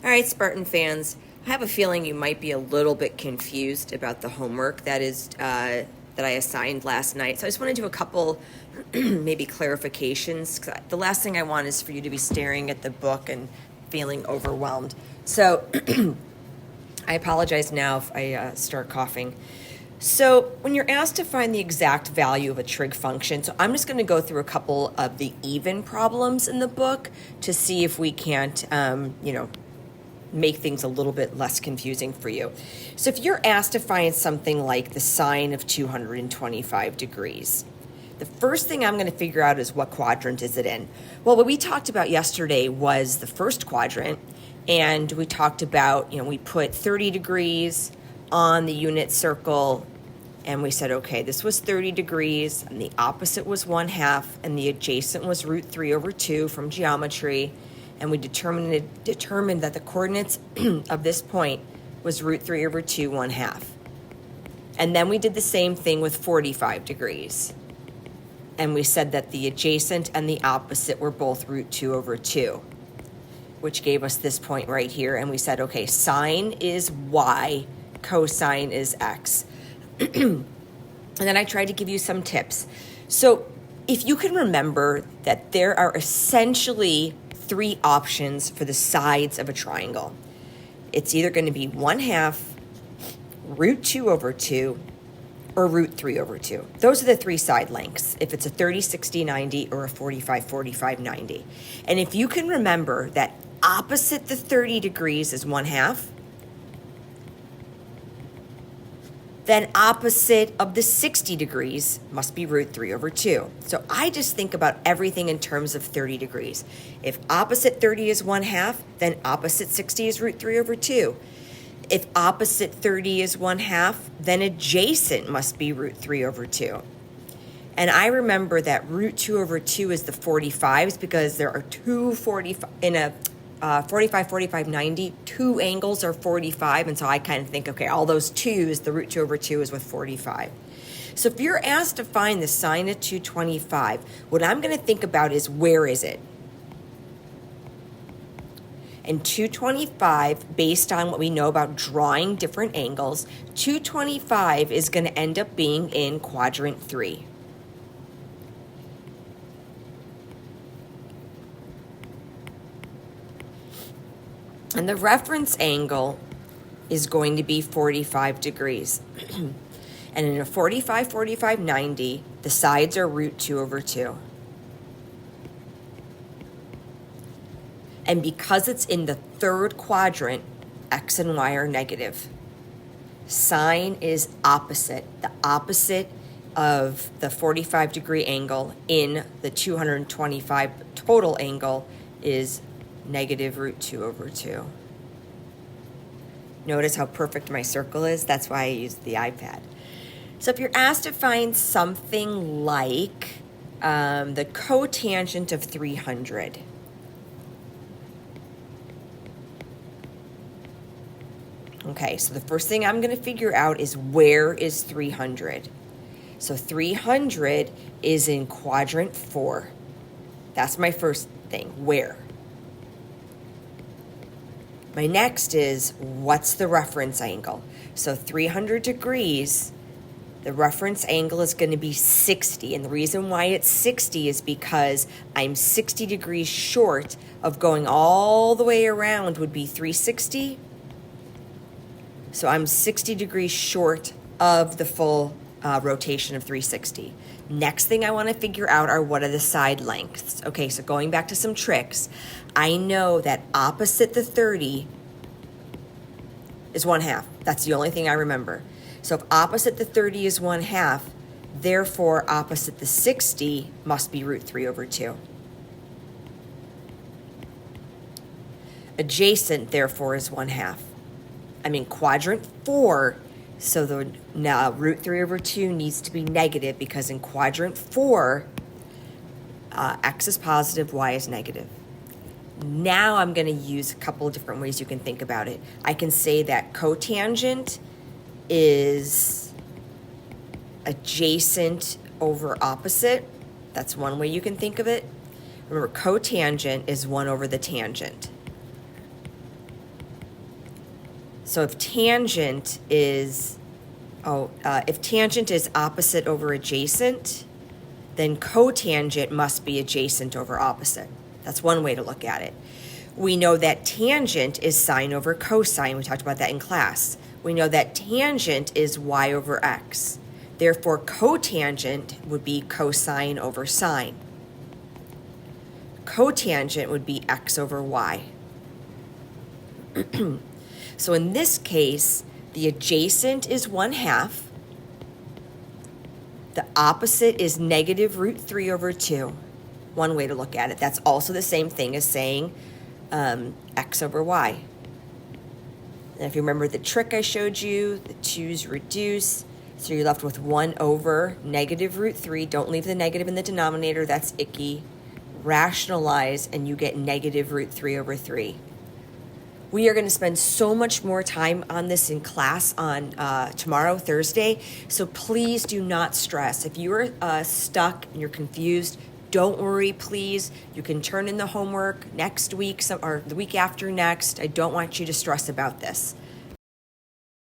All right, Spartan fans, I have a feeling you might be a little bit confused about the homework that I assigned last night. So I just want to do a couple maybe clarifications. The last thing I want is for you to be staring at the book and feeling overwhelmed. So I apologize now if I start coughing. So when you're asked to find the exact value of a trig function, so I'm just going to go through a couple of the even problems in the book to see if we can't, make things a little bit less confusing for you. So if you're asked to find something like the sine of 225 degrees, the first thing I'm going to figure out is what quadrant is it in. Well, what we talked about yesterday was the first quadrant, and we talked about, we put 30 degrees on the unit circle, and we said, okay, this was 30 degrees, and the opposite was 1/2, and the adjacent was √3/2 from geometry, and we determined that the coordinates of this point was √3/2 1/2. And then we did the same thing with 45 degrees. And we said that the adjacent and the opposite were both √2/2, which gave us this point right here. And we said, okay, sine is y, cosine is x. And then I tried to give you some tips. So if you can remember that there are essentially 3 options for the sides of a triangle. It's either going to be 1/2, √2/2, or √3/2. Those are the 3 side lengths, if it's a 30, 60, 90, or a 45, 45, 90. And if you can remember that opposite the 30 degrees is 1/2, then opposite of the 60 degrees must be √3/2. So I just think about everything in terms of 30 degrees. If opposite 30 is 1/2, then opposite 60 is √3/2. If opposite 30 is 1/2, then adjacent must be √3/2. And I remember that √2/2 is the 45s because there are 2 45 in a 45, 45, 90, 2 angles are 45, and so I kind of think, okay, all those 2's, the √2/2 is with 45. So if you're asked to find the sine of 225, what I'm going to think about is where is it? And 225, based on what we know about drawing different angles, 225 is going to end up being in quadrant 3. And the reference angle is going to be 45 degrees. And in a 45, 45, 90, the sides are √2/2. And because it's in the 3rd quadrant, x and y are negative. Sine is opposite. The opposite of the 45 degree angle in the 225 total angle is negative √2/2. Notice how perfect my circle is? That's why I used the iPad. So if you're asked to find something like the cotangent of 300, okay, so the first thing I'm going to figure out is where is 300? So 300 is in quadrant 4. That's my first thing, where? My next is, what's the reference angle? So 300 degrees, the reference angle is going to be 60. And the reason why it's 60 is because I'm 60 degrees short of going all the way around would be 360. So I'm 60 degrees short of the full rotation of 360. Next thing I want to figure out are what are the side lengths. Okay, so going back to some tricks, I know that opposite the 30 is 1/2. That's the only thing I remember. So if opposite the 30 is 1/2, therefore opposite the 60 must be √3/2. Adjacent, therefore, is 1/2. I'm in quadrant 4, so the now √3/2 needs to be negative because in quadrant 4, x is positive, y is negative. Now I'm going to use a couple of different ways you can think about it. I can say that cotangent is adjacent over opposite. That's one way you can think of it. Remember, cotangent is 1 over the tangent. So if tangent is, if tangent is opposite over adjacent, then cotangent must be adjacent over opposite. That's one way to look at it. We know that tangent is sine over cosine. We talked about that in class. We know that tangent is y over x. Therefore, cotangent would be cosine over sine. Cotangent would be x over y. So in this case, the adjacent is 1/2. The opposite is negative root 3 over 2. One way to look at it. That's also the same thing as saying x over y. And if you remember the trick I showed you, the 2's reduce. So you're left with 1 over negative root 3. Don't leave the negative in the denominator. That's icky. Rationalize, and you get negative root 3 over 3. We are going to spend so much more time on this in class on tomorrow, Thursday. So please do not stress. If you are stuck and you're confused, don't worry, please. You can turn in the homework next week or the week after next. I don't want you to stress about this.